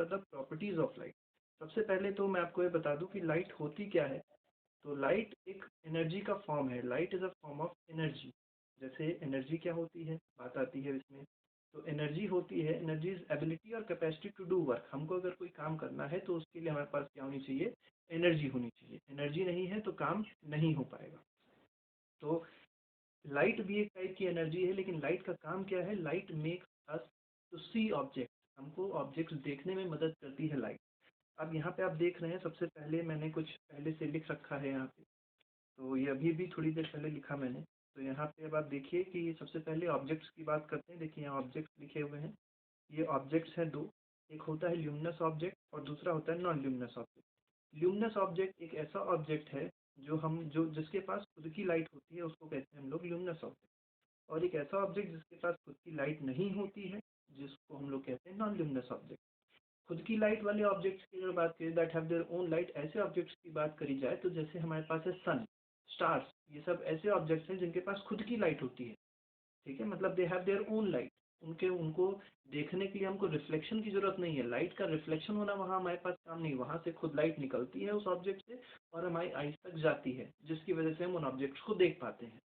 The properties of light. सबसे पहले तो मैं आपको ये बता दूं कि लाइट होती क्या है। तो लाइट एक एनर्जी का फॉर्म है। Light is a form of energy. जैसे एनर्जी क्या होती है, बात आती है इसमें। तो एनर्जी होती है, एनर्जी इज एबिलिटी और कैपेसिटी टू डू वर्क। हमको अगर कोई काम करना है तो उसके लिए हमारे पास क्या होनी चाहिए, एनर्जी होनी चाहिए। एनर्जी नहीं है तो काम नहीं हो पाएगा। तो लाइट भी एक टाइप की एनर्जी है, लेकिन लाइट का काम क्या है, light makes us to see object. हमको ऑब्जेक्ट्स देखने में मदद करती है लाइट। अब यहाँ पे आप देख रहे हैं, सबसे पहले मैंने कुछ पहले से लिख रखा है यहाँ पे। तो ये अभी भी थोड़ी देर पहले लिखा मैंने। तो यहाँ पे अब आप देखिए कि सबसे पहले ऑब्जेक्ट्स की बात करते हैं। देखिए यहाँ ऑब्जेक्ट्स लिखे हुए हैं। ये ऑब्जेक्ट्स हैं दो। एक होता है ल्यूमिनस ऑब्जेक्ट और दूसरा होता है non luminous object. Luminous object एक ऐसा ऑब्जेक्ट है जो जिसके पास खुद की लाइट होती है, उसको कहते हैं हम लोग ल्यूमिनस ऑब्जेक्ट। और एक ऐसा ऑब्जेक्ट जिसके पास खुद की लाइट नहीं होती है, जिसको हम लोग कहते हैं नॉन ल्यूमिनस ऑब्जेक्ट। खुद की लाइट वाले ऑब्जेक्ट्स की अगर बात करें, that have their own light, ऐसे ऑब्जेक्ट्स की बात करी जाए तो जैसे हमारे पास है सन, स्टार्स, ये सब ऐसे ऑब्जेक्ट्स हैं जिनके पास खुद की लाइट होती है। ठीक है, मतलब they have their own light. उनको देखने के लिए हमको रिफ्लेक्शन की जरूरत नहीं है। लाइट का रिफ्लेक्शन होना वहाँ हमारे पास काम नहीं, वहाँ से खुद लाइट निकलती है उस ऑब्जेक्ट से और हमारी आईज तक जाती है, जिसकी वजह से हम उन ऑब्जेक्ट्स को देख पाते हैं।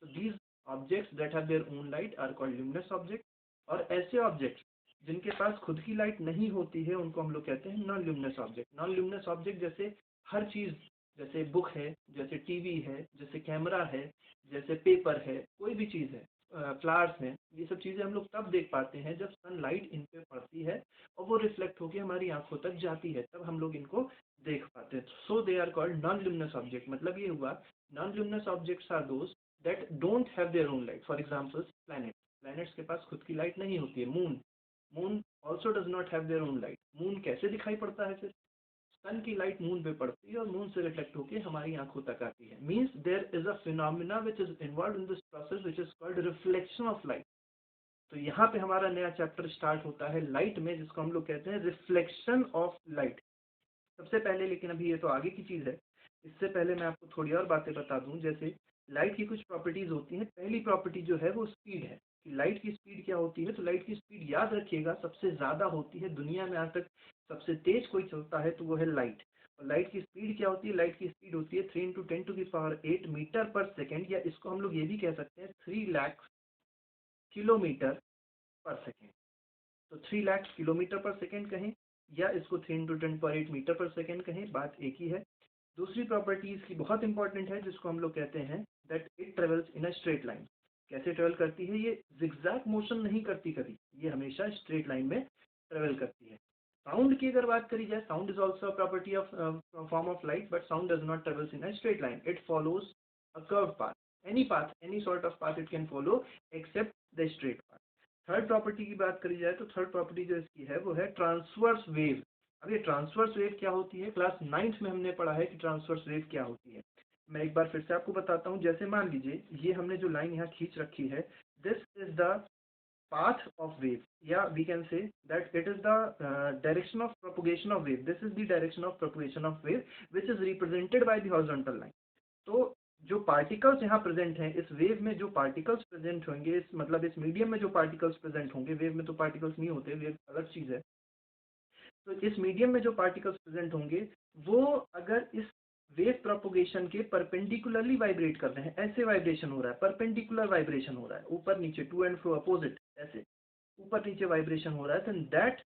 तो these objects that have their own light are called luminous object. और ऐसे ऑब्जेक्ट्स जिनके पास खुद की लाइट नहीं होती है, उनको हम लोग कहते हैं non luminous object. Non luminous object जैसे हर चीज़, जैसे बुक है, जैसे टीवी है, जैसे कैमरा है, जैसे पेपर है, कोई भी चीज़ है, फ्लावर्स हैं, ये सब चीज़ें हम लोग तब देख पाते हैं जब सनलाइट इन पे पड़ती है और वो रिफ्लेक्ट होकर हमारी आंखों तक जाती है, तब हम लोग इनको देख पाते हैं। So they are called non luminous object. मतलब ये हुआ, non luminous objects are those that don't have their own light. For example planet, planets के पास खुद की लाइट नहीं होती है। Moon, moon also does not have their own light. Moon कैसे दिखाई पड़ता है फिर, सन की लाइट मून पे पड़ती है और मून से रिफ्लेक्ट होकर हमारी आंखों तक आती है। Means there is a phenomena which is involve in this process which is called reflection of light. तो यहाँ पे हमारा नया चैप्टर स्टार्ट होता है लाइट में, जिसको हम लोग कहते हैं रिफ्लेक्शन ऑफ लाइट। सबसे पहले, लेकिन अभी ये तो आगे की चीज़ है, इससे पहले मैं आपको थोड़ी और बातें बता दूं। जैसे लाइट की कुछ प्रॉपर्टीज़ होती हैं। पहली प्रॉपर्टी जो है वो स्पीड है कि लाइट की स्पीड क्या होती है। तो लाइट की स्पीड याद रखिएगा सबसे ज़्यादा होती है दुनिया में। आज तक सबसे तेज कोई चलता है तो वो है लाइट। और लाइट की स्पीड क्या होती है, लाइट की स्पीड होती है 3 × 10⁸ मीटर पर सेकेंड, या इसको हम लोग ये भी कह सकते हैं 3 लाख किलोमीटर पर सेकेंड। तो 3 लाख किलोमीटर पर सेकेंड कहें या इसको 3 × 10⁸ मीटर पर सेकेंड कहें, बात एक ही है। दूसरी प्रॉपर्टी इसकी बहुत इंपॉर्टेंट है, जिसको हम लोग कहते हैं that it travels in a straight line. कैसे ट्रेवल करती है, ये जिगजैग मोशन नहीं करती कभी, ये हमेशा स्ट्रेट लाइन में ट्रेवल करती है। साउंड की अगर बात करी जाए, sound is also property of form of light, but sound does not travels in a straight line, it follows a curve path, any sort of path it can follow except the straight path. Third property की बात करी जाए तो third property जो इसकी है वो है ट्रांसवर्स वेव। अब ये ट्रांसवर्स वेव क्या होती है, क्लास 9th में हमने पढ़ा है कि ट्रांसवर्स वेव क्या होती है। मैं एक बार फिर से आपको बताता हूँ। जैसे मान लीजिए ये हमने जो लाइन यहाँ खींच रखी है, this is the path of wave, yeah, we can say that it is the direction of propagation of wave. This is the direction of propagation of wave which is represented by the horizontal line. तो जो particles यहाँ present हैं इस wave में, जो particles present होंगे, इस मतलब इस मीडियम में जो पार्टिकल्स प्रेजेंट होंगे, वेव में तो पार्टिकल्स नहीं होते, वेव अलग चीज है। तो इस मीडियम में जो पार्टिकल्स प्रेजेंट होंगे वो अगर इस वेव प्रोपोगेशन के परपेंडिकुलरली वाइब्रेट कर रहे हैं, ऐसे वाइब्रेशन हो रहा है, परपेंडिकुलर वाइब्रेशन हो रहा है, ऊपर नीचे, टू एंड फ्रो, अपोजिट, ऐसे ऊपर नीचे वाइब्रेशन हो रहा है, then that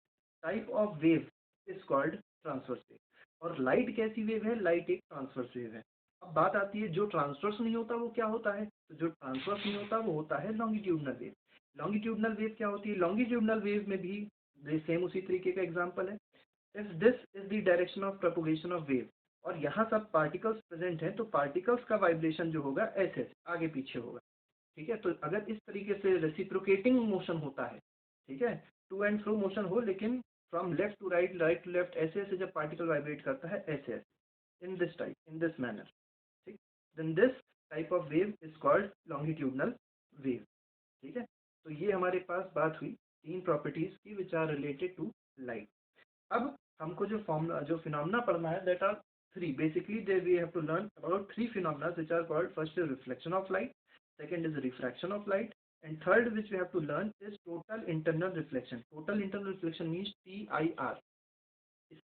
type of wave is called transverse wave. और लाइट कैसी वेव है, लाइट एक ट्रांसवर्स वेव है। अब बात आती है जो ट्रांसवर्स नहीं होता वो क्या होता है। तो जो ट्रांसवर्स नहीं होता वो होता है लॉन्गिट्यूडनल वेव। लॉन्गिट्यूडनल वेव क्या होती है, लॉन्गिट्यूडनल वेव में भी सेम उसी तरीके का एग्जांपल है। If this is the direction of propagation of wave और यहाँ सब पार्टिकल्स प्रेजेंट हैं, तो पार्टिकल्स का वाइब्रेशन जो होगा ऐसे आगे पीछे होगा। ठीक है, तो अगर इस तरीके से रेसिप्रोकेटिंग मोशन होता है, ठीक है, टू एंड फ्रो मोशन हो, लेकिन from left to right, right to left, ऐसे ऐसे जब पार्टिकल वाइब्रेट करता है, ऐसे ऐसे, in this type, in this manner, ठीक, then this type of wave is called longitudinal wave. ठीक है, तो ये हमारे पास बात हुई तीन प्रॉपर्टीज की which are related to light. अब हमको जो फॉर्मूला, जो फिनोमेना पढ़ना है, that are three basically, they we have to learn about three phenomena which are called, first is reflection of light, second is refraction of light, and third which we have to learn is total internal reflection. Total internal reflection means TIR,